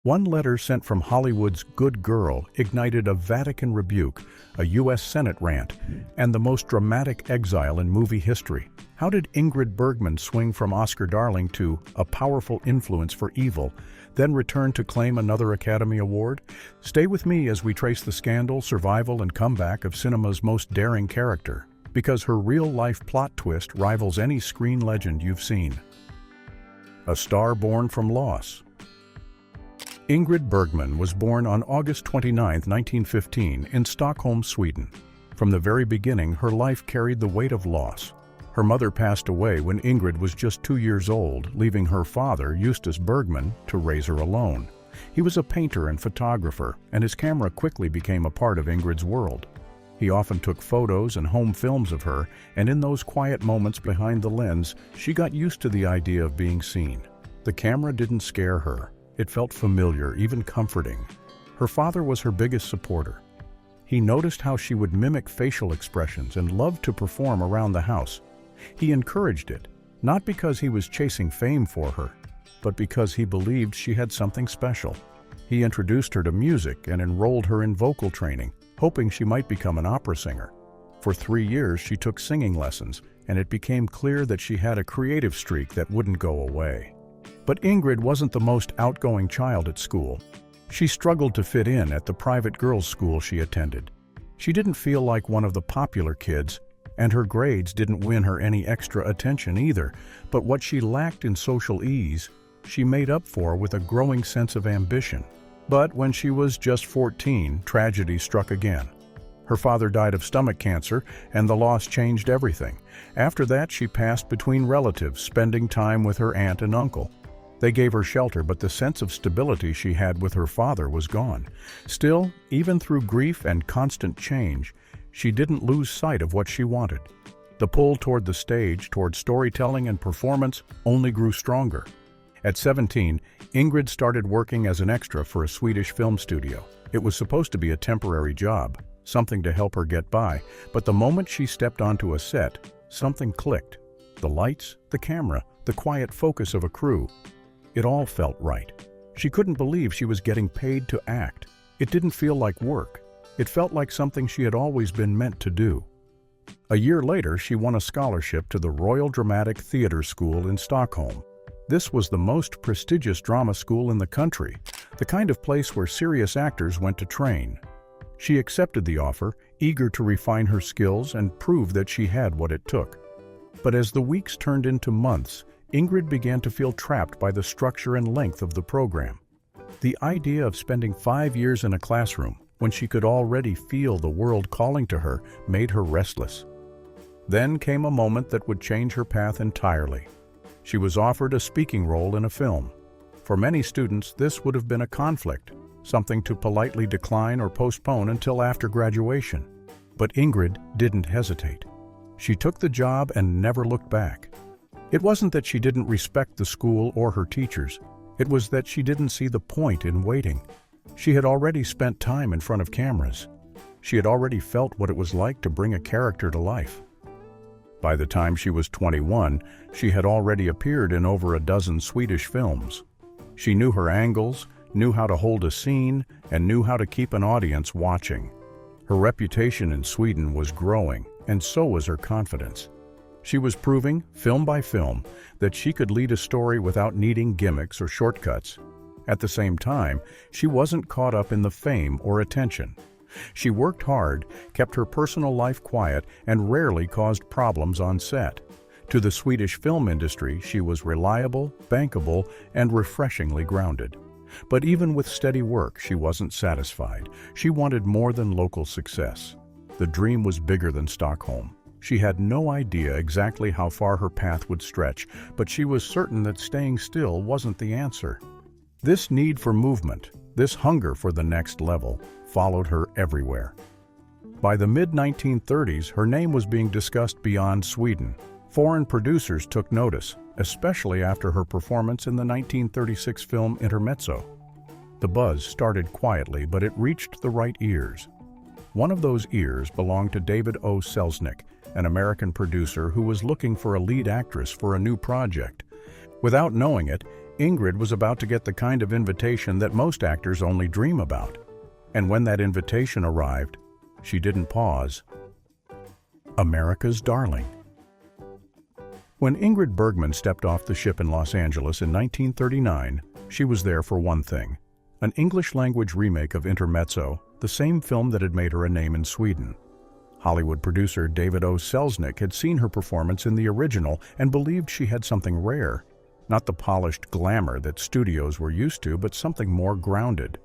One letter sent from Hollywood's good girl ignited a Vatican rebuke, a U.S. Senate rant, and the most dramatic exile in movie history. How did Ingrid Bergman swing from Oscar darling to a powerful influence for evil, then return to claim another Academy Award? Stay with me as we trace the scandal, survival, and comeback of cinema's most daring character, because her real-life plot twist rivals any screen legend you've seen. A star born from loss. Ingrid Bergman was born on August 29, 1915, in Stockholm, Sweden. From the very beginning, her life carried the weight of loss. Her mother passed away when Ingrid was just 2 years old, leaving her father, Justus Bergman, to raise her alone. He was a painter and photographer, and his camera quickly became a part of Ingrid's world. He often took photos and home films of her, and in those quiet moments behind the lens, she got used to the idea of being seen. The camera didn't scare her. It felt familiar, even comforting. Her father was her biggest supporter. He noticed how she would mimic facial expressions and loved to perform around the house. He encouraged it, not because he was chasing fame for her, but because he believed she had something special. He introduced her to music and enrolled her in vocal training, hoping she might become an opera singer. For 3 years, she took singing lessons, and it became clear that she had a creative streak that wouldn't go away. But Ingrid wasn't the most outgoing child at school. She struggled to fit in at the private girls' school she attended. She didn't feel like one of the popular kids, and her grades didn't win her any extra attention either. But what she lacked in social ease, she made up for with a growing sense of ambition. But when she was just 14, tragedy struck again. Her father died of stomach cancer, and the loss changed everything. After that, she passed between relatives, spending time with her aunt and uncle. They gave her shelter, but the sense of stability she had with her father was gone. Still, even through grief and constant change, she didn't lose sight of what she wanted. The pull toward the stage, toward storytelling and performance, only grew stronger. At 17, Ingrid started working as an extra for a Swedish film studio. It was supposed to be a temporary job, something to help her get by, but the moment she stepped onto a set, something clicked. The lights, the camera, the quiet focus of a crew. It all felt right. She couldn't believe she was getting paid to act. It didn't feel like work. It felt like something she had always been meant to do. A year later, she won a scholarship to the Royal Dramatic Theatre School in Stockholm. This was the most prestigious drama school in the country, the kind of place where serious actors went to train. She accepted the offer, eager to refine her skills and prove that she had what it took. But as the weeks turned into months, Ingrid began to feel trapped by the structure and length of the program. The idea of spending 5 years in a classroom, when she could already feel the world calling to her, made her restless. Then came a moment that would change her path entirely. She was offered a speaking role in a film. For many students, this would have been a conflict, something to politely decline or postpone until after graduation. But Ingrid didn't hesitate. She took the job and never looked back. It wasn't that she didn't respect the school or her teachers. It was that she didn't see the point in waiting. She had already spent time in front of cameras. She had already felt what it was like to bring a character to life. By the time she was 21, she had already appeared in over a dozen Swedish films. She knew her angles, knew how to hold a scene, and knew how to keep an audience watching. Her reputation in Sweden was growing, and so was her confidence. She was proving, film by film, that she could lead a story without needing gimmicks or shortcuts. At the same time, she wasn't caught up in the fame or attention. She worked hard, kept her personal life quiet, and rarely caused problems on set. To the Swedish film industry, she was reliable, bankable, and refreshingly grounded. But even with steady work, she wasn't satisfied. She wanted more than local success. The dream was bigger than Stockholm. She had no idea exactly how far her path would stretch, but she was certain that staying still wasn't the answer. This need for movement, this hunger for the next level, followed her everywhere. By the mid-1930s, her name was being discussed beyond Sweden. Foreign producers took notice, especially after her performance in the 1936 film Intermezzo. The buzz started quietly, but it reached the right ears. One of those ears belonged to David O. Selznick, an American producer who was looking for a lead actress for a new project. Without knowing it, Ingrid was about to get the kind of invitation that most actors only dream about. And when that invitation arrived, she didn't pause. America's Darling. When Ingrid Bergman stepped off the ship in Los Angeles in 1939, she was there for one thing: an English-language remake of Intermezzo, the same film that had made her a name in Sweden. Hollywood producer David O. Selznick had seen her performance in the original and believed she had something rare. Not the polished glamour that studios were used to, but something more grounded.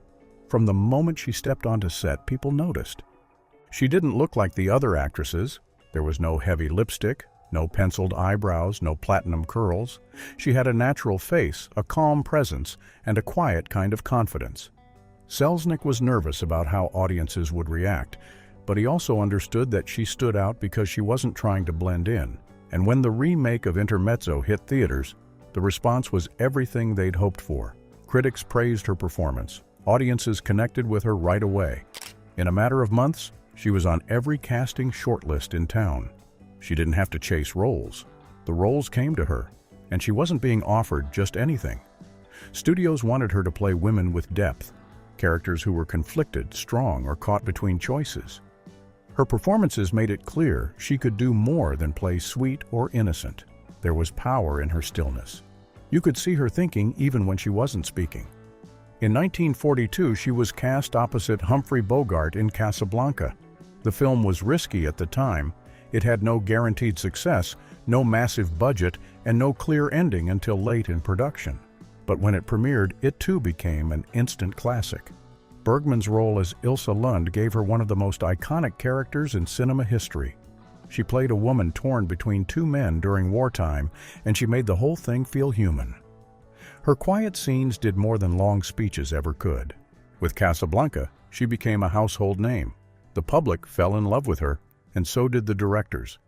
From the moment she stepped onto set, people noticed. She didn't look like the other actresses. There was no heavy lipstick, no penciled eyebrows, no platinum curls. She had a natural face, a calm presence, and a quiet kind of confidence. Selznick was nervous about how audiences would react, but he also understood that she stood out because she wasn't trying to blend in. And when the remake of Intermezzo hit theaters, the response was everything they'd hoped for. Critics praised her performance. Audiences connected with her right away. In a matter of months, she was on every casting shortlist in town. She didn't have to chase roles. The roles came to her, and she wasn't being offered just anything. Studios wanted her to play women with depth, characters who were conflicted, strong, or caught between choices. Her performances made it clear she could do more than play sweet or innocent. There was power in her stillness. You could see her thinking even when she wasn't speaking. In 1942, she was cast opposite Humphrey Bogart in Casablanca. The film was risky at the time. It had no guaranteed success, no massive budget, and no clear ending until late in production. But when it premiered, it too became an instant classic. Bergman's role as Ilse Lund gave her one of the most iconic characters in cinema history. She played a woman torn between two men during wartime, and she made the whole thing feel human. Her quiet scenes did more than long speeches ever could. With Casablanca, she became a household name. The public fell in love with her, and so did the directors.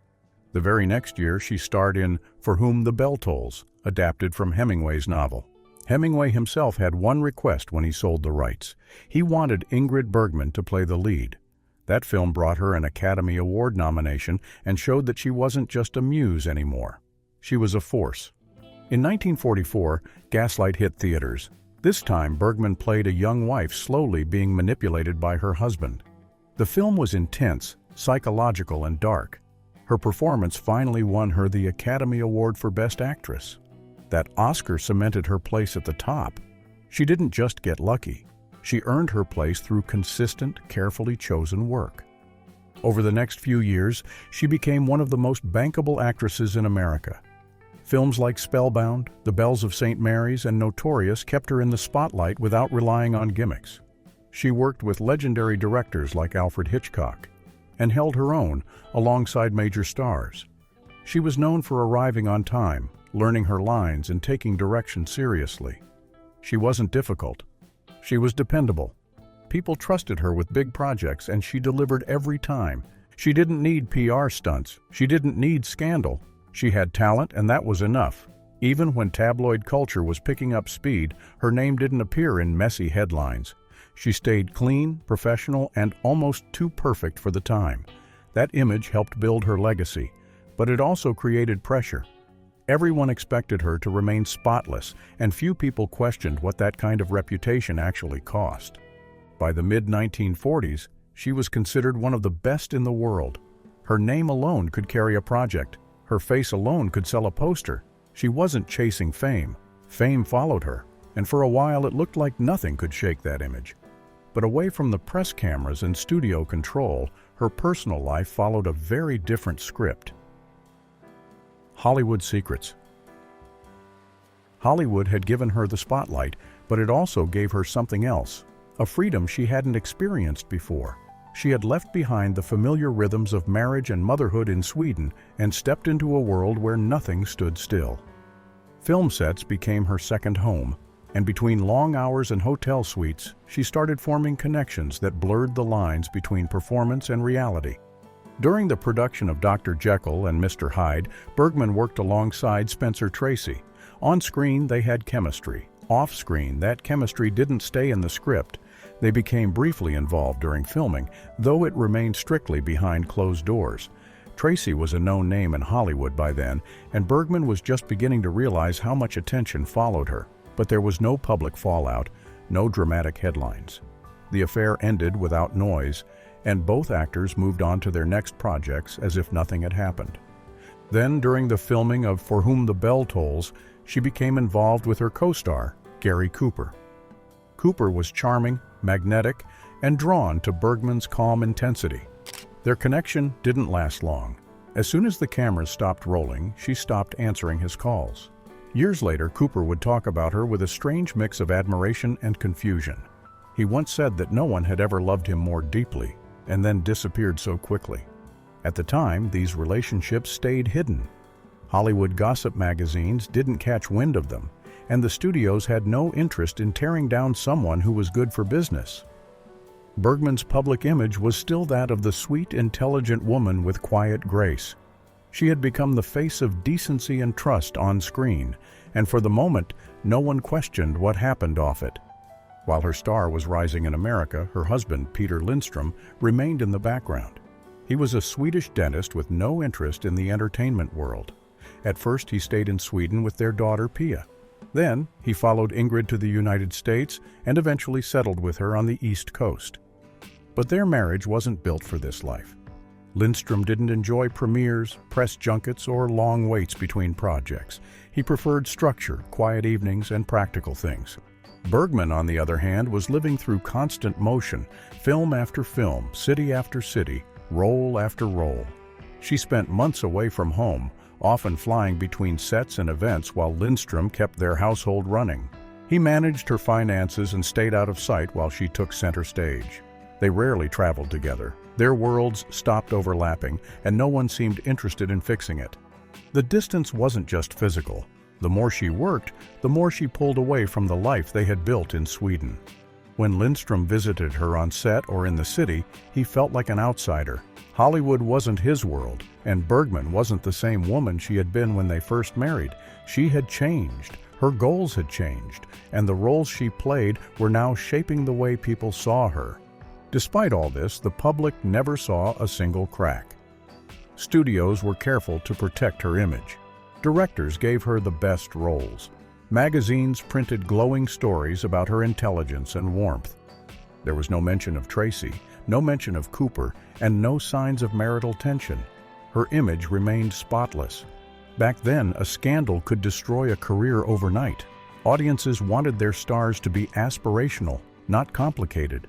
The very next year, she starred in For Whom the Bell Tolls, adapted from Hemingway's novel. Hemingway himself had one request when he sold the rights. He wanted Ingrid Bergman to play the lead. That film brought her an Academy Award nomination and showed that she wasn't just a muse anymore. She was a force. In 1944, Gaslight hit theaters. This time, Bergman played a young wife slowly being manipulated by her husband. The film was intense, psychological, and dark. Her performance finally won her the Academy Award for Best Actress. That Oscar cemented her place at the top. She didn't just get lucky. She earned her place through consistent, carefully chosen work. Over the next few years, she became one of the most bankable actresses in America. Films like Spellbound, The Bells of St. Mary's, and Notorious kept her in the spotlight without relying on gimmicks. She worked with legendary directors like Alfred Hitchcock and held her own alongside major stars. She was known for arriving on time, learning her lines, and taking direction seriously. She wasn't difficult. She was dependable. People trusted her with big projects, and she delivered every time. She didn't need PR stunts. She didn't need scandal. She had talent, and that was enough. Even when tabloid culture was picking up speed, her name didn't appear in messy headlines. She stayed clean, professional, and almost too perfect for the time. That image helped build her legacy, but it also created pressure. Everyone expected her to remain spotless, and few people questioned what that kind of reputation actually cost. By the mid-1940s, she was considered one of the best in the world. Her name alone could carry a project. Her face alone could sell a poster. She wasn't chasing fame. Fame followed her, and for a while it looked like nothing could shake that image. But away from the press cameras and studio control, her personal life followed a very different script. Hollywood secrets. Hollywood had given her the spotlight, but it also gave her something else, a freedom she hadn't experienced before. She had left behind the familiar rhythms of marriage and motherhood in Sweden and stepped into a world where nothing stood still. Film sets became her second home, and between long hours and hotel suites, she started forming connections that blurred the lines between performance and reality. During the production of Dr. Jekyll and Mr. Hyde, Bergman worked alongside Spencer Tracy. On screen, they had chemistry. Off screen, that chemistry didn't stay in the script. They became briefly involved during filming, though it remained strictly behind closed doors. Tracy was a known name in Hollywood by then, and Bergman was just beginning to realize how much attention followed her. But there was no public fallout, no dramatic headlines. The affair ended without noise, and both actors moved on to their next projects as if nothing had happened. Then, during the filming of For Whom the Bell Tolls, she became involved with her co-star, Gary Cooper. Cooper was charming, magnetic, and drawn to Bergman's calm intensity. Their connection didn't last long. As soon as the cameras stopped rolling, she stopped answering his calls. Years later, Cooper would talk about her with a strange mix of admiration and confusion. He once said that no one had ever loved him more deeply, and then disappeared so quickly. At the time, these relationships stayed hidden. Hollywood gossip magazines didn't catch wind of them, and the studios had no interest in tearing down someone who was good for business. Bergman's public image was still that of the sweet, intelligent woman with quiet grace. She had become the face of decency and trust on screen, and for the moment, no one questioned what happened off it. While her star was rising in America, her husband, Peter Lindstrom, remained in the background. He was a Swedish dentist with no interest in the entertainment world. At first, he stayed in Sweden with their daughter, Pia. Then, he followed Ingrid to the United States and eventually settled with her on the East Coast. But their marriage wasn't built for this life. Lindstrom didn't enjoy premieres, press junkets, or long waits between projects. He preferred structure, quiet evenings, and practical things. Bergman, on the other hand, was living through constant motion, film after film, city after city, role after role. She spent months away from home, often flying between sets and events while Lindstrom kept their household running. He managed her finances and stayed out of sight while she took center stage. They rarely traveled together. Their worlds stopped overlapping, and no one seemed interested in fixing it. The distance wasn't just physical. The more she worked, the more she pulled away from the life they had built in Sweden. When Lindstrom visited her on set or in the city, he felt like an outsider. Hollywood wasn't his world, and Bergman wasn't the same woman she had been when they first married. She had changed. Her goals had changed, and the roles she played were now shaping the way people saw her. Despite all this, the public never saw a single crack. Studios were careful to protect her image. Directors gave her the best roles. Magazines printed glowing stories about her intelligence and warmth. There was no mention of Tracy, no mention of Cooper, and no signs of marital tension. Her image remained spotless. Back then, a scandal could destroy a career overnight. Audiences wanted their stars to be aspirational, not complicated.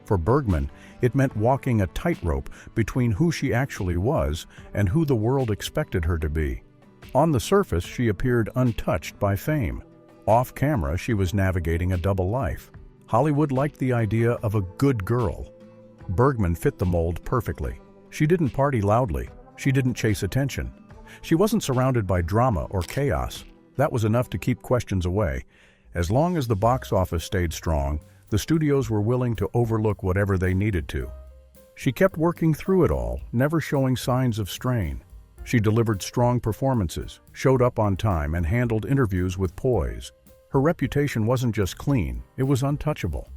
For Bergman, it meant walking a tightrope between who she actually was and who the world expected her to be. On the surface, she appeared untouched by fame. Off camera, she was navigating a double life. Hollywood liked the idea of a good girl. Bergman fit the mold perfectly. She didn't party loudly. She didn't chase attention. She wasn't surrounded by drama or chaos. That was enough to keep questions away. As long as the box office stayed strong, the studios were willing to overlook whatever they needed to. She kept working through it all, never showing signs of strain. She delivered strong performances, showed up on time, and handled interviews with poise. Her reputation wasn't just clean, it was untouchable.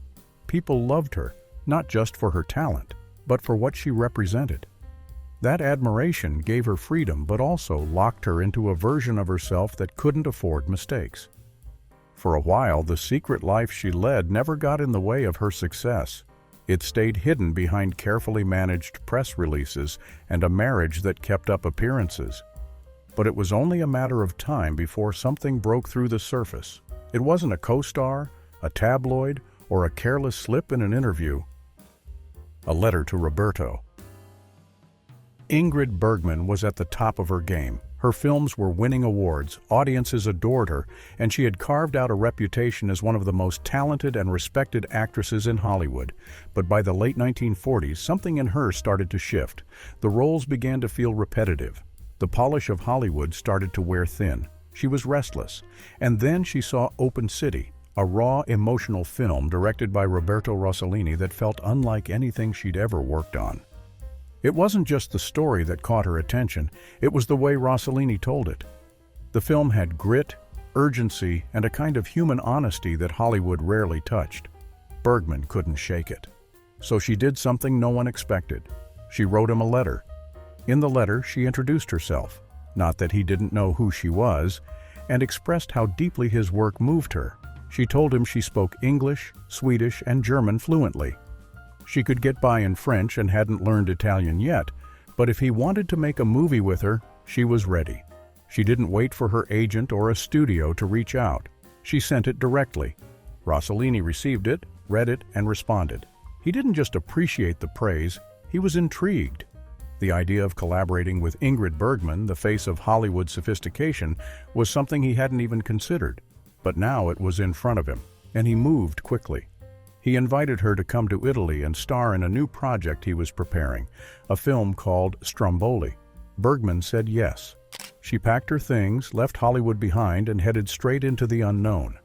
People loved her, not just for her talent, but for what she represented. That admiration gave her freedom, but also locked her into a version of herself that couldn't afford mistakes. For a while, the secret life she led never got in the way of her success. It stayed hidden behind carefully managed press releases and a marriage that kept up appearances. But it was only a matter of time before something broke through the surface. It wasn't a co-star, a tabloid, or a careless slip in an interview. A letter to Roberto. Ingrid Bergman was at the top of her game. Her films were winning awards, audiences adored her, and she had carved out a reputation as one of the most talented and respected actresses in Hollywood. But by the late 1940s, something in her started to shift. The roles began to feel repetitive. The polish of Hollywood started to wear thin. She was restless. And then she saw Open City, a raw, emotional film directed by Roberto Rossellini that felt unlike anything she'd ever worked on. It wasn't just the story that caught her attention, it was the way Rossellini told it. The film had grit, urgency, and a kind of human honesty that Hollywood rarely touched. Bergman couldn't shake it. So she did something no one expected. She wrote him a letter. In the letter, she introduced herself, not that he didn't know who she was, and expressed how deeply his work moved her. She told him she spoke English, Swedish, and German fluently. She could get by in French and hadn't learned Italian yet, but if he wanted to make a movie with her, she was ready. She didn't wait for her agent or a studio to reach out. She sent it directly. Rossellini received it, read it, and responded. He didn't just appreciate the praise, he was intrigued. The idea of collaborating with Ingrid Bergman, the face of Hollywood sophistication, was something he hadn't even considered. But now it was in front of him, and he moved quickly. He invited her to come to Italy and star in a new project he was preparing, a film called Stromboli. Bergman said yes. She packed her things, left Hollywood behind, and headed straight into the unknown.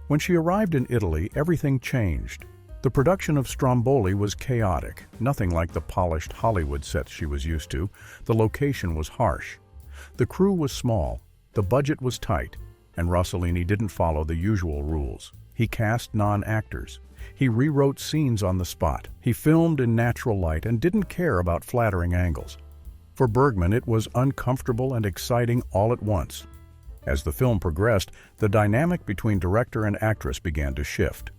When she arrived in Italy, everything changed. The production of Stromboli was chaotic, nothing like the polished Hollywood sets she was used to. The location was harsh. The crew was small, the budget was tight, and Rossellini didn't follow the usual rules. He cast non-actors. He rewrote scenes on the spot. He filmed in natural light and didn't care about flattering angles. For Bergman, it was uncomfortable and exciting all at once. As the film progressed, the dynamic between director and actress began to shift.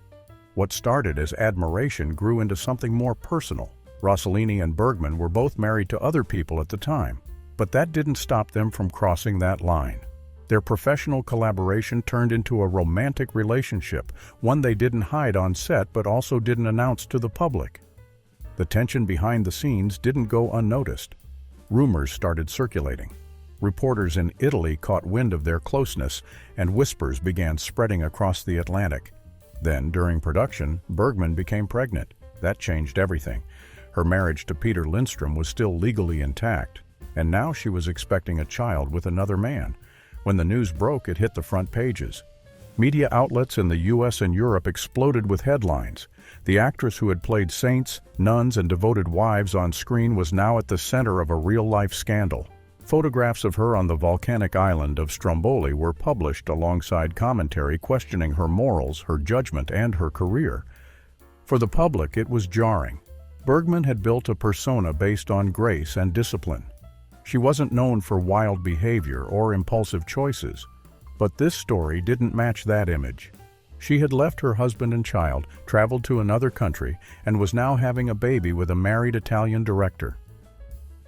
What started as admiration grew into something more personal. Rossellini and Bergman were both married to other people at the time, but that didn't stop them from crossing that line. Their professional collaboration turned into a romantic relationship, one they didn't hide on set but also didn't announce to the public. The tension behind the scenes didn't go unnoticed. Rumors started circulating. Reporters in Italy caught wind of their closeness, and whispers began spreading across the Atlantic. Then, during production, Bergman became pregnant. That changed everything. Her marriage to Peter Lindstrom was still legally intact, and now she was expecting a child with another man. When the news broke, it hit the front pages. Media outlets in the US and Europe exploded with headlines. The actress who had played saints, nuns, and devoted wives on screen was now at the center of a real-life scandal. Photographs of her on the volcanic island of Stromboli were published alongside commentary questioning her morals, her judgment, and her career. For the public, it was jarring. Bergman had built a persona based on grace and discipline. She wasn't known for wild behavior or impulsive choices, but this story didn't match that image. She had left her husband and child, traveled to another country, and was now having a baby with a married Italian director.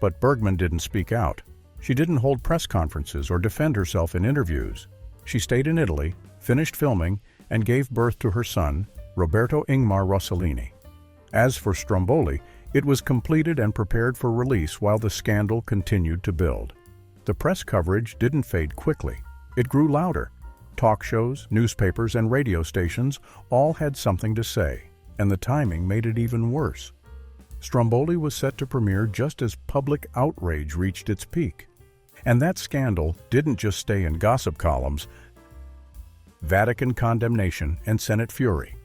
But Bergman didn't speak out. She didn't hold press conferences or defend herself in interviews. She stayed in Italy, finished filming, and gave birth to her son, Roberto Ingmar Rossellini. As for Stromboli, it was completed and prepared for release while the scandal continued to build. The press coverage didn't fade quickly. It grew louder. Talk shows, newspapers, and radio stations all had something to say, and the timing made it even worse. Stromboli was set to premiere just as public outrage reached its peak. And that scandal didn't just stay in gossip columns. Vatican condemnation and Senate fury.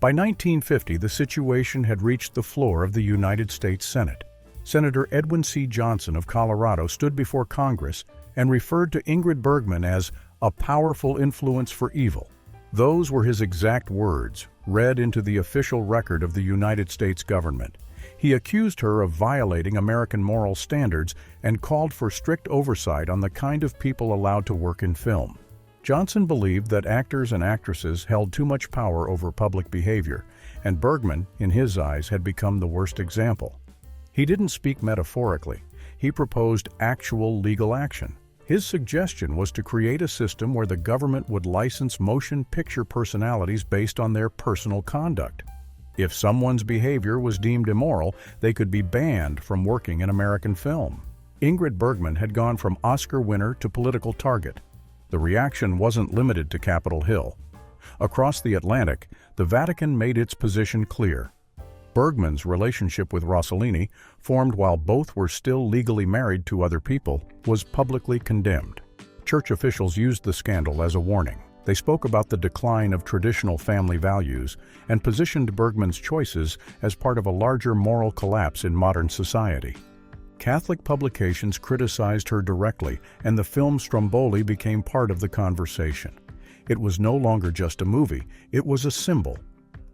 By 1950, the situation had reached the floor of the United States Senate. Senator Edwin C. Johnson of Colorado stood before Congress and referred to Ingrid Bergman as a powerful influence for evil. Those were his exact words, read into the official record of the United States government. He accused her of violating American moral standards and called for strict oversight on the kind of people allowed to work in film. Johnson believed that actors and actresses held too much power over public behavior, and Bergman, in his eyes, had become the worst example. He didn't speak metaphorically. He proposed actual legal action. His suggestion was to create a system where the government would license motion picture personalities based on their personal conduct. If someone's behavior was deemed immoral, they could be banned from working in American film. Ingrid Bergman had gone from Oscar winner to political target. The reaction wasn't limited to Capitol Hill. Across the Atlantic, the Vatican made its position clear. Bergman's relationship with Rossellini, formed while both were still legally married to other people, was publicly condemned. Church officials used the scandal as a warning. They spoke about the decline of traditional family values and positioned Bergman's choices as part of a larger moral collapse in modern society. Catholic publications criticized her directly, and the film Stromboli became part of the conversation. It was no longer just a movie, it was a symbol.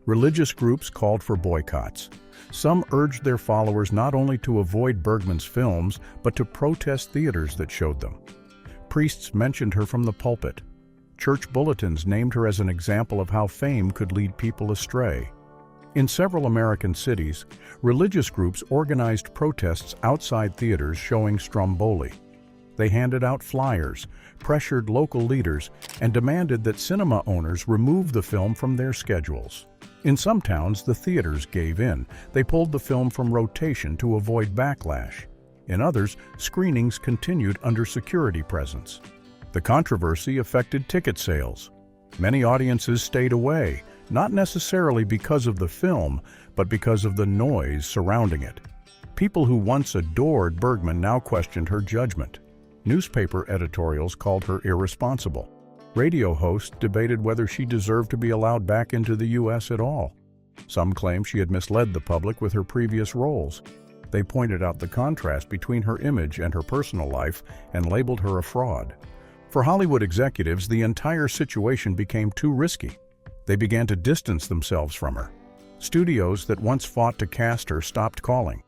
Religious groups called for boycotts. Some urged their followers not only to avoid Bergman's films, but to protest theaters that showed them. Priests mentioned her from the pulpit. church bulletins named her as an example of how fame could lead people astray. In several American cities, religious groups organized protests outside theaters showing Stromboli. They handed out flyers, pressured local leaders, and demanded that cinema owners remove the film from their schedules. In some towns, the theaters gave in. They pulled the film from rotation to avoid backlash. In others, screenings continued under security presence. The controversy affected ticket sales. Many audiences stayed away, not necessarily because of the film, but because of the noise surrounding it. People who once adored Bergman now questioned her judgment. Newspaper editorials called her irresponsible. Radio hosts debated whether she deserved to be allowed back into the U.S. at all. Some claimed she had misled the public with her previous roles. They pointed out the contrast between her image and her personal life and labeled her a fraud. For Hollywood executives, the entire situation became too risky. They began to distance themselves from her. Studios that once fought to cast her stopped calling.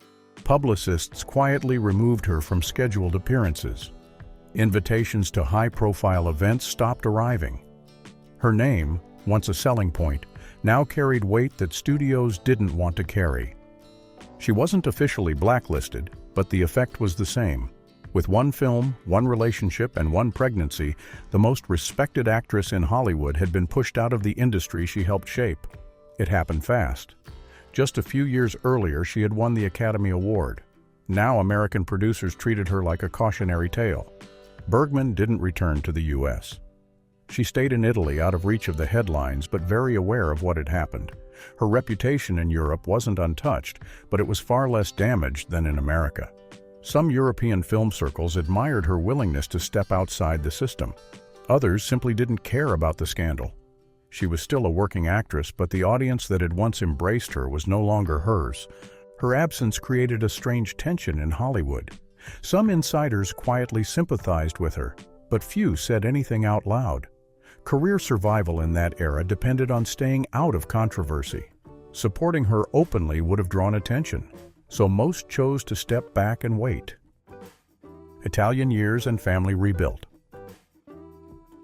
Publicists quietly removed her from scheduled appearances. Invitations to high-profile events stopped arriving. Her name, once a selling point, now carried weight that studios didn't want to carry. She wasn't officially blacklisted, but the effect was the same. With one film, one relationship, and one pregnancy, the most respected actress in Hollywood had been pushed out of the industry she helped shape. It happened fast. Just a few years earlier, she had won the Academy Award. Now American producers treated her like a cautionary tale. Bergman didn't return to the U.S. She stayed in Italy, out of reach of the headlines, but very aware of what had happened. Her reputation in Europe wasn't untouched, but it was far less damaged than in America. Some European film circles admired her willingness to step outside the system. Others simply didn't care about the scandal. She was still a working actress, but the audience that had once embraced her was no longer hers. Her absence created a strange tension in Hollywood. Some insiders quietly sympathized with her, but few said anything out loud. Career survival in that era depended on staying out of controversy. Supporting her openly would have drawn attention, so most chose to step back and wait. Italian years and family rebuilt.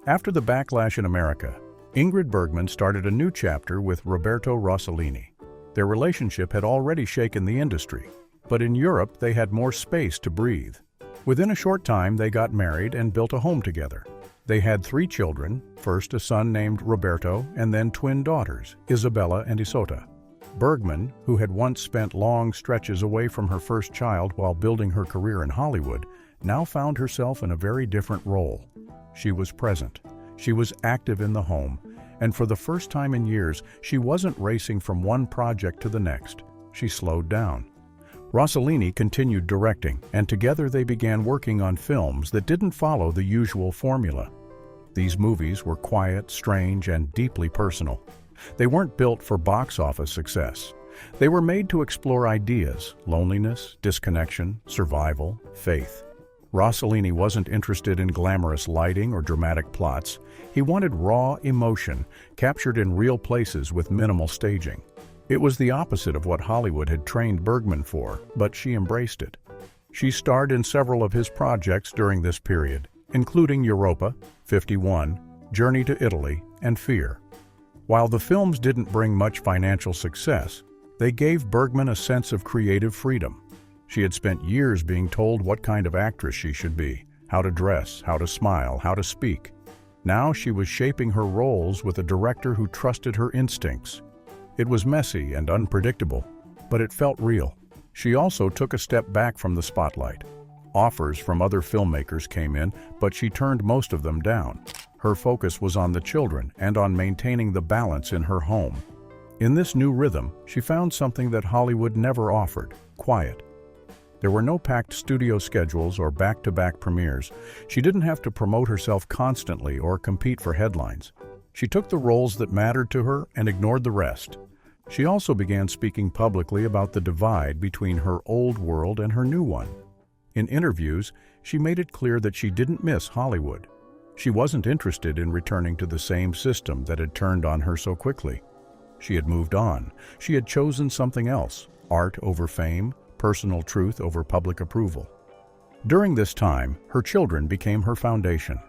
After the backlash in America, Ingrid Bergman started a new chapter with Roberto Rossellini. Their relationship had already shaken the industry, but in Europe they had more space to breathe. Within a short time, they got married and built a home together. They had 3 children, first a son named Roberto and then twin daughters, Isabella and Isotta. Bergman, who had once spent long stretches away from her first child while building her career in Hollywood, now found herself in a very different role. She was present. She was active in the home, and for the first time in years, she wasn't racing from one project to the next. She slowed down. Rossellini continued directing, and together they began working on films that didn't follow the usual formula. These movies were quiet, strange, and deeply personal. They weren't built for box office success. They were made to explore ideas: loneliness, disconnection, survival, faith. Rossellini wasn't interested in glamorous lighting or dramatic plots. He wanted raw emotion, captured in real places with minimal staging. It was the opposite of what Hollywood had trained Bergman for, but she embraced it. She starred in several of his projects during this period, including Europa, 51, Journey to Italy, and Fear. While the films didn't bring much financial success, they gave Bergman a sense of creative freedom. She had spent years being told what kind of actress she should be, how to dress, how to smile, how to speak. Now she was shaping her roles with a director who trusted her instincts. It was messy and unpredictable, but it felt real. She also took a step back from the spotlight. Offers from other filmmakers came in, but she turned most of them down. Her focus was on the children and on maintaining the balance in her home. In this new rhythm, she found something that Hollywood never offered: quiet. There were no packed studio schedules or back-to-back premieres. She didn't have to promote herself constantly or compete for headlines. She took the roles that mattered to her and ignored the rest. She also began speaking publicly about the divide between her old world and her new one. In interviews, she made it clear that she didn't miss Hollywood. She wasn't interested in returning to the same system that had turned on her so quickly. She had moved on. She had chosen something else: art over fame, personal truth over public approval. During this time, her children became her foundation.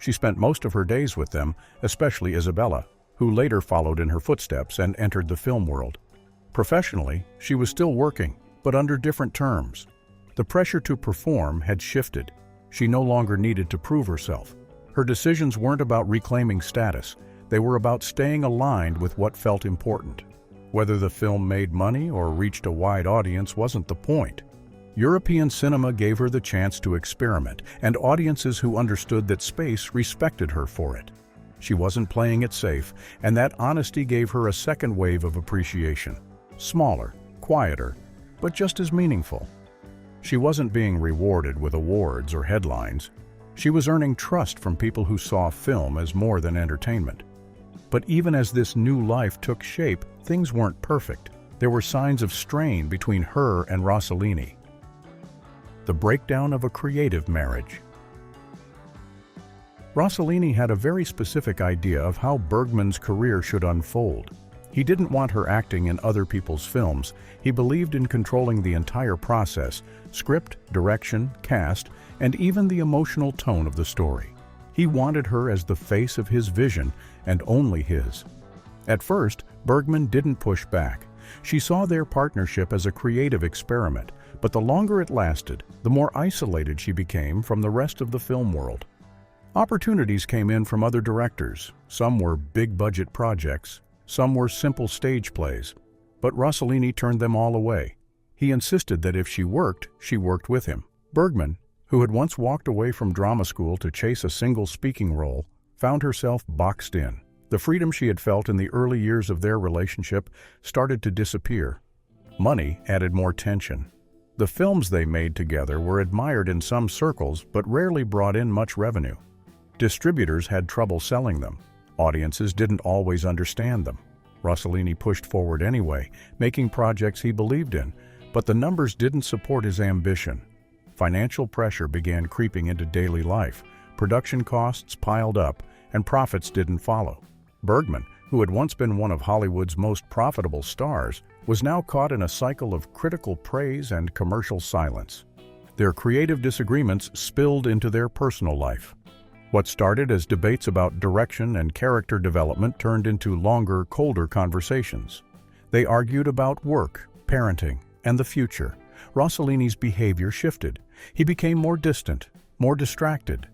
She spent most of her days with them, especially Isabella, who later followed in her footsteps and entered the film world. Professionally, she was still working, but under different terms. The pressure to perform had shifted. She no longer needed to prove herself. Her decisions weren't about reclaiming status. They were about staying aligned with what felt important. Whether the film made money or reached a wide audience wasn't the point. European cinema gave her the chance to experiment, and audiences who understood that space respected her for it. She wasn't playing it safe, and that honesty gave her a second wave of appreciation. Smaller, quieter, but just as meaningful. She wasn't being rewarded with awards or headlines. She was earning trust from people who saw film as more than entertainment. But even as this new life took shape, things weren't perfect. There were signs of strain between her and Rossellini. The breakdown of a creative marriage. Rossellini had a very specific idea of how Bergman's career should unfold. He didn't want her acting in other people's films. He believed in controlling the entire process: script, direction, cast, and even the emotional tone of the story. He wanted her as the face of his vision, and only his. At first, Bergman didn't push back. She saw their partnership as a creative experiment, but the longer it lasted, the more isolated she became from the rest of the film world. Opportunities came in from other directors. Some were big-budget projects, some were simple stage plays, but Rossellini turned them all away. He insisted that if she worked with him. Bergman, who had once walked away from drama school to chase a single speaking role, found herself boxed in. The freedom she had felt in the early years of their relationship started to disappear. Money added more tension. The films they made together were admired in some circles but rarely brought in much revenue. Distributors had trouble selling them. Audiences didn't always understand them. Rossellini pushed forward anyway, making projects he believed in, but the numbers didn't support his ambition. Financial pressure began creeping into daily life. Production costs piled up, and profits didn't follow. Bergman, who had once been one of Hollywood's most profitable stars, was now caught in a cycle of critical praise and commercial silence. Their creative disagreements spilled into their personal life. What started as debates about direction and character development turned into longer, colder conversations. They argued about work, parenting, and the future. Rossellini's behavior shifted. He became more distant, more distracted.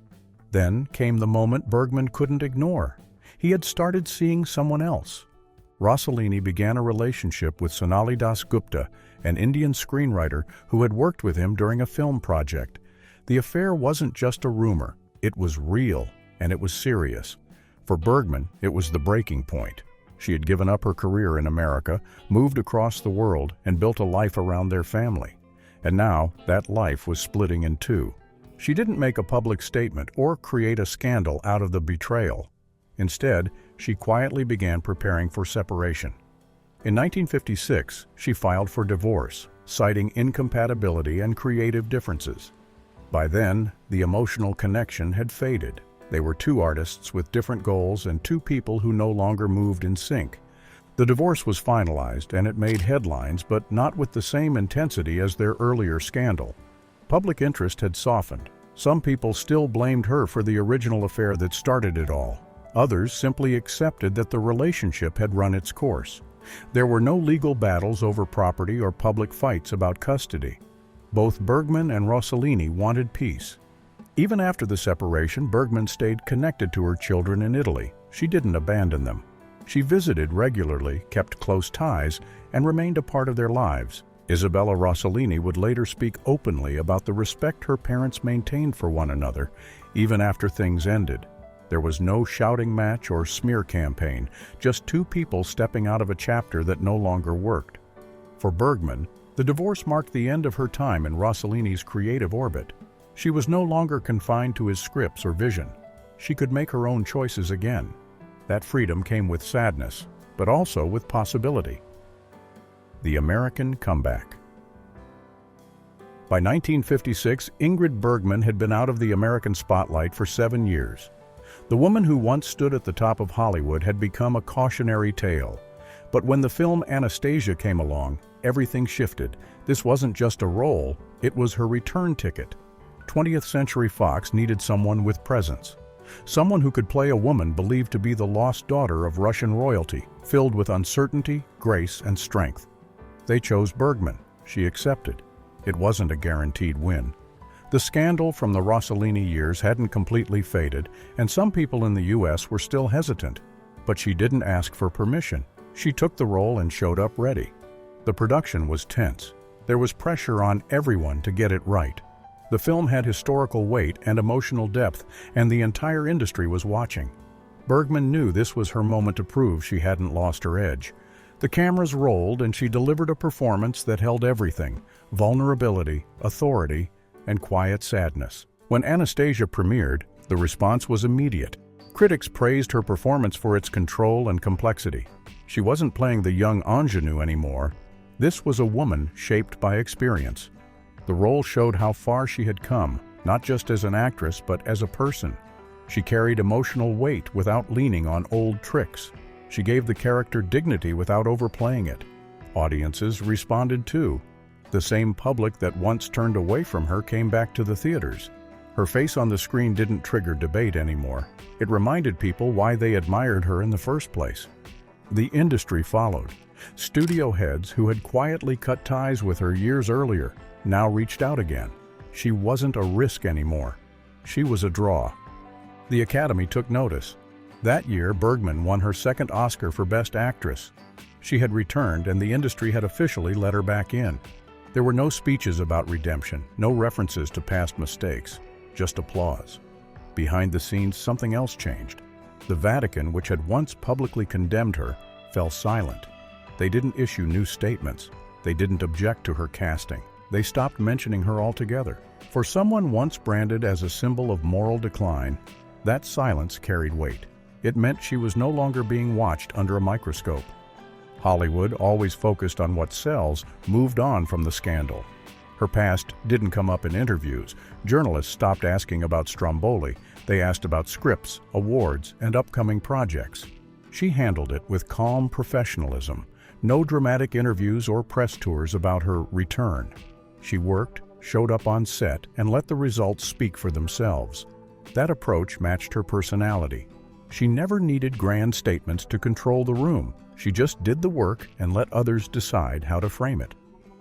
Then came the moment Bergman couldn't ignore. He had started seeing someone else. Rossellini began a relationship with Sonali Dasgupta, an Indian screenwriter who had worked with him during a film project. The affair wasn't just a rumor. It was real, and it was serious. For Bergman, it was the breaking point. She had given up her career in America, moved across the world, and built a life around their family. And now, that life was splitting in two. She didn't make a public statement or create a scandal out of the betrayal. Instead, she quietly began preparing for separation. In 1956, she filed for divorce, citing incompatibility and creative differences. By then, the emotional connection had faded. They were two artists with different goals and two people who no longer moved in sync. The divorce was finalized and it made headlines, but not with the same intensity as their earlier scandal. Public interest had softened. Some people still blamed her for the original affair that started it all. Others simply accepted that the relationship had run its course. There were no legal battles over property or public fights about custody. Both Bergman and Rossellini wanted peace. Even after the separation, Bergman stayed connected to her children in Italy. She didn't abandon them. She visited regularly, kept close ties, and remained a part of their lives. Isabella Rossellini would later speak openly about the respect her parents maintained for one another, even after things ended. There was no shouting match or smear campaign, just two people stepping out of a chapter that no longer worked. For Bergman, the divorce marked the end of her time in Rossellini's creative orbit. She was no longer confined to his scripts or vision. She could make her own choices again. That freedom came with sadness, but also with possibility. The American comeback. By 1956, Ingrid Bergman had been out of the American spotlight for 7 years. The woman who once stood at the top of Hollywood had become a cautionary tale. But when the film Anastasia came along, everything shifted. This wasn't just a role, it was her return ticket. 20th Century Fox needed someone with presence. someone who could play a woman believed to be the lost daughter of Russian royalty, filled with uncertainty, grace, and strength. They chose Bergman. She accepted. It wasn't a guaranteed win. The scandal from the Rossellini years hadn't completely faded, and some people in the U.S. were still hesitant. But she didn't ask for permission. She took the role and showed up ready. The production was tense. There was pressure on everyone to get it right. The film had historical weight and emotional depth, and the entire industry was watching. Bergman knew this was her moment to prove she hadn't lost her edge. The cameras rolled, and she delivered a performance that held everything: vulnerability, authority, and quiet sadness. When Anastasia premiered, the response was immediate. Critics praised her performance for its control and complexity. She wasn't playing the young ingenue anymore. This was a woman shaped by experience. The role showed how far she had come, not just as an actress, but as a person. She carried emotional weight without leaning on old tricks. She gave the character dignity without overplaying it. Audiences responded too. The same public that once turned away from her came back to the theaters. Her face on the screen didn't trigger debate anymore. It reminded people why they admired her in the first place. The industry followed. Studio heads who had quietly cut ties with her years earlier now reached out again. She wasn't a risk anymore. She was a draw. The Academy took notice. That year, Bergman won her second Oscar for Best Actress. She had returned, and the industry had officially let her back in. There were no speeches about redemption, no references to past mistakes, just applause. Behind the scenes, something else changed. The Vatican, which had once publicly condemned her, fell silent. They didn't issue new statements. They didn't object to her casting. They stopped mentioning her altogether. For someone once branded as a symbol of moral decline, that silence carried weight. It meant she was no longer being watched under a microscope. Hollywood, always focused on what sells, moved on from the scandal. Her past didn't come up in interviews. Journalists stopped asking about Stromboli. They asked about scripts, awards, and upcoming projects. She handled it with calm professionalism. No dramatic interviews or press tours about her return. She worked, showed up on set, and let the results speak for themselves. That approach matched her personality. She never needed grand statements to control the room. She just did the work and let others decide how to frame it.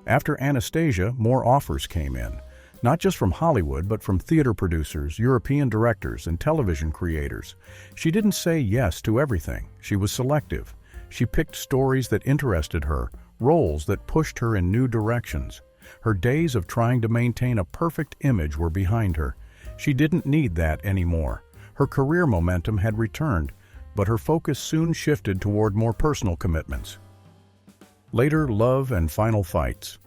After Anastasia, more offers came in, not just from Hollywood, but from theater producers, European directors, and television creators. She didn't say yes to everything. She was selective. She picked stories that interested her, roles that pushed her in new directions. Her days of trying to maintain a perfect image were behind her. She didn't need that anymore. Her career momentum had returned, but her focus soon shifted toward more personal commitments. Later, love and final fights.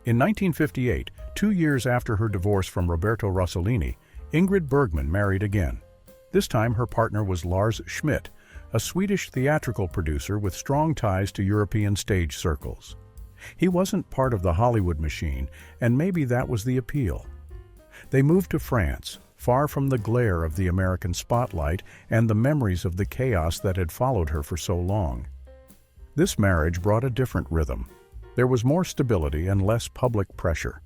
In 1958, 2 years after her divorce from Roberto Rossellini, Ingrid Bergman married again. This time her partner was Lars Schmidt, a Swedish theatrical producer with strong ties to European stage circles. He wasn't part of the Hollywood machine, and maybe that was the appeal. They moved to France, far from the glare of the American spotlight and the memories of the chaos that had followed her for so long. This marriage brought a different rhythm. There was more stability and less public pressure.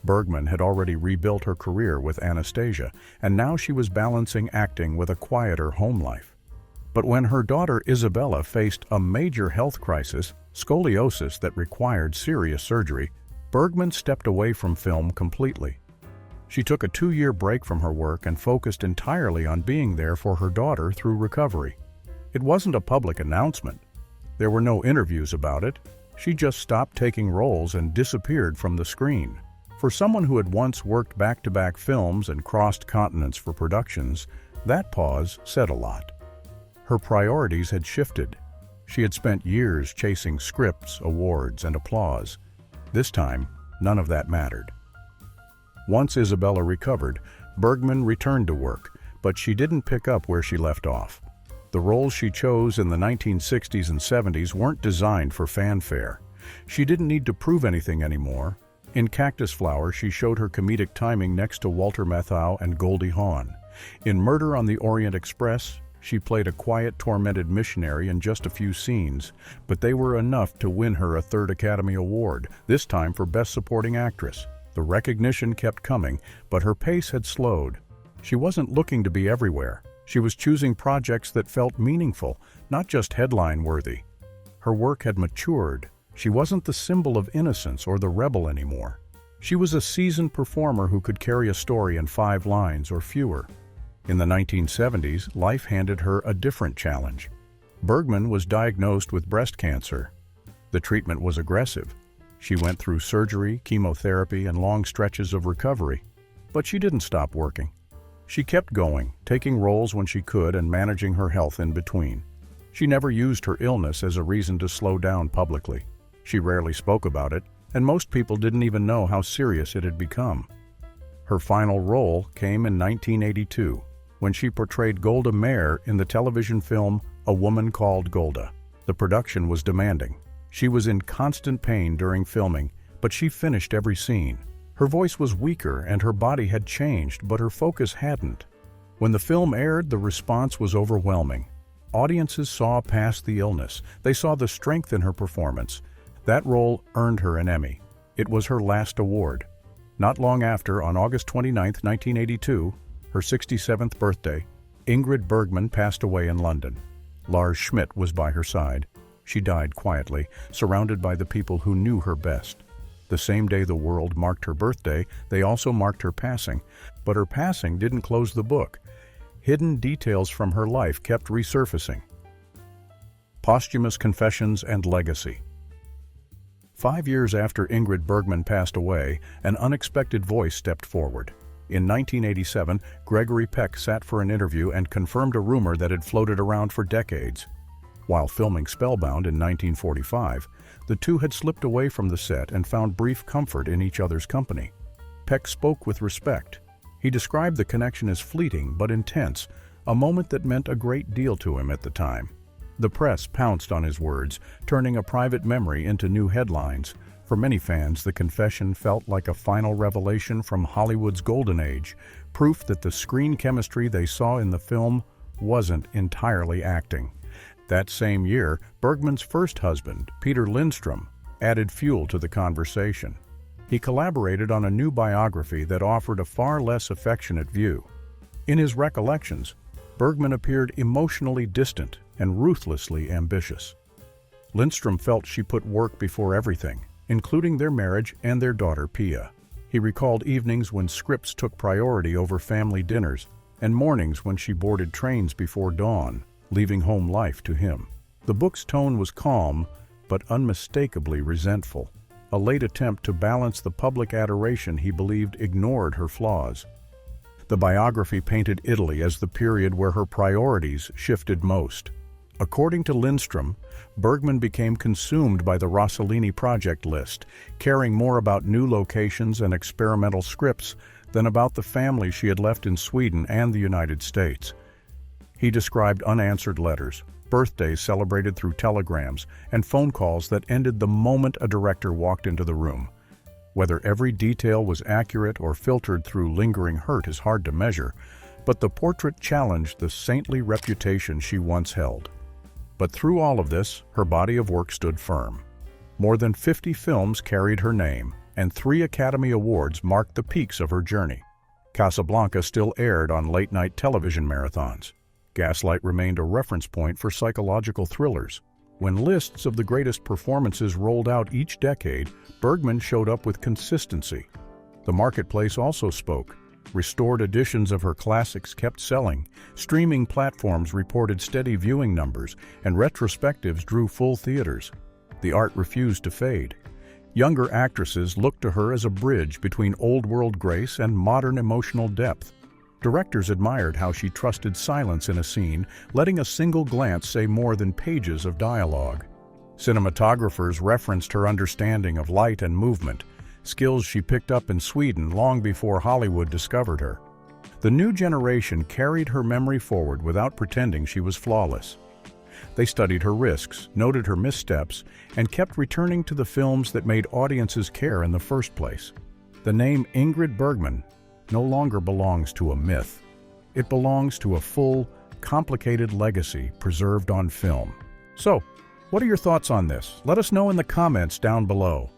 Bergman had already rebuilt her career with Anastasia, and now she was balancing acting with a quieter home life. But when her daughter Isabella faced a major health crisis, scoliosis that required serious surgery, Bergman stepped away from film completely. She took a 2-year break from her work and focused entirely on being there for her daughter through recovery. It wasn't a public announcement. There were no interviews about it. She just stopped taking roles and disappeared from the screen. For someone who had once worked back-to-back films and crossed continents for productions, that pause said a lot. Her priorities had shifted. She had spent years chasing scripts, awards, and applause. This time, none of that mattered. Once Isabella recovered, Bergman returned to work, but she didn't pick up where she left off. The roles she chose in the 1960s and 70s weren't designed for fanfare. She didn't need to prove anything anymore. In Cactus Flower, she showed her comedic timing next to Walter Matthau and Goldie Hawn. In Murder on the Orient Express, she played a quiet, tormented missionary in just a few scenes, but they were enough to win her a third Academy Award, this time for Best Supporting Actress. The recognition kept coming, but her pace had slowed. She wasn't looking to be everywhere. She was choosing projects that felt meaningful, not just headline-worthy. Her work had matured. She wasn't the symbol of innocence or the rebel anymore. She was a seasoned performer who could carry a story in 5 lines or fewer. In the 1970s, life handed her a different challenge. Bergman was diagnosed with breast cancer. The treatment was aggressive. She went through surgery, chemotherapy, and long stretches of recovery. But she didn't stop working. She kept going, taking roles when she could and managing her health in between. She never used her illness as a reason to slow down publicly. She rarely spoke about it, and most people didn't even know how serious it had become. Her final role came in 1982, when she portrayed Golda Meir in the television film A Woman Called Golda. The production was demanding. She was in constant pain during filming, but she finished every scene. Her voice was weaker and her body had changed, but her focus hadn't. When the film aired, the response was overwhelming. Audiences saw past the illness. They saw the strength in her performance. That role earned her an Emmy. It was her last award. Not long after, on August 29, 1982, her 67th birthday, Ingrid Bergman passed away in London. Lars Schmidt was by her side. She died quietly, surrounded by the people who knew her best. The same day the world marked her birthday, they also marked her passing. But her passing didn't close the book. Hidden details from her life kept resurfacing. Posthumous confessions and legacy. 5 years after Ingrid Bergman passed away, an unexpected voice stepped forward. In 1987, Gregory Peck sat for an interview and confirmed a rumor that had floated around for decades. While filming Spellbound in 1945, the two had slipped away from the set and found brief comfort in each other's company. Peck spoke with respect. He described the connection as fleeting but intense, a moment that meant a great deal to him at the time. The press pounced on his words, turning a private memory into new headlines. For many fans, the confession felt like a final revelation from Hollywood's golden age, proof that the screen chemistry they saw in the film wasn't entirely acting. That same year, Bergman's first husband, Peter Lindstrom, added fuel to the conversation. He collaborated on a new biography that offered a far less affectionate view. In his recollections, Bergman appeared emotionally distant and ruthlessly ambitious. Lindstrom felt she put work before everything, including their marriage and their daughter Pia. He recalled evenings when scripts took priority over family dinners, and mornings when she boarded trains before dawn, leaving home life to him. The book's tone was calm, but unmistakably resentful, a late attempt to balance the public adoration he believed ignored her flaws. The biography painted Italy as the period where her priorities shifted most. According to Lindstrom, Bergman became consumed by the Rossellini project list, caring more about new locations and experimental scripts than about the family she had left in Sweden and the United States. He described unanswered letters, birthdays celebrated through telegrams, and phone calls that ended the moment a director walked into the room. Whether every detail was accurate or filtered through lingering hurt is hard to measure, but the portrait challenged the saintly reputation she once held. But through all of this, her body of work stood firm. More than 50 films carried her name, and 3 Academy Awards marked the peaks of her journey. Casablanca still aired on late-night television marathons. Gaslight remained a reference point for psychological thrillers. When lists of the greatest performances rolled out each decade, Bergman showed up with consistency. The marketplace also spoke. Restored editions of her classics kept selling, streaming platforms reported steady viewing numbers, and retrospectives drew full theaters. The art refused to fade. Younger actresses looked to her as a bridge between old-world grace and modern emotional depth. Directors admired how she trusted silence in a scene, letting a single glance say more than pages of dialogue. Cinematographers referenced her understanding of light and movement, skills she picked up in Sweden long before Hollywood discovered her. The new generation carried her memory forward without pretending she was flawless. They studied her risks, noted her missteps, and kept returning to the films that made audiences care in the first place. The name Ingrid Bergman no longer belongs to a myth. It belongs to a full, complicated legacy preserved on film. So, what are your thoughts on this? Let us know in the comments down below.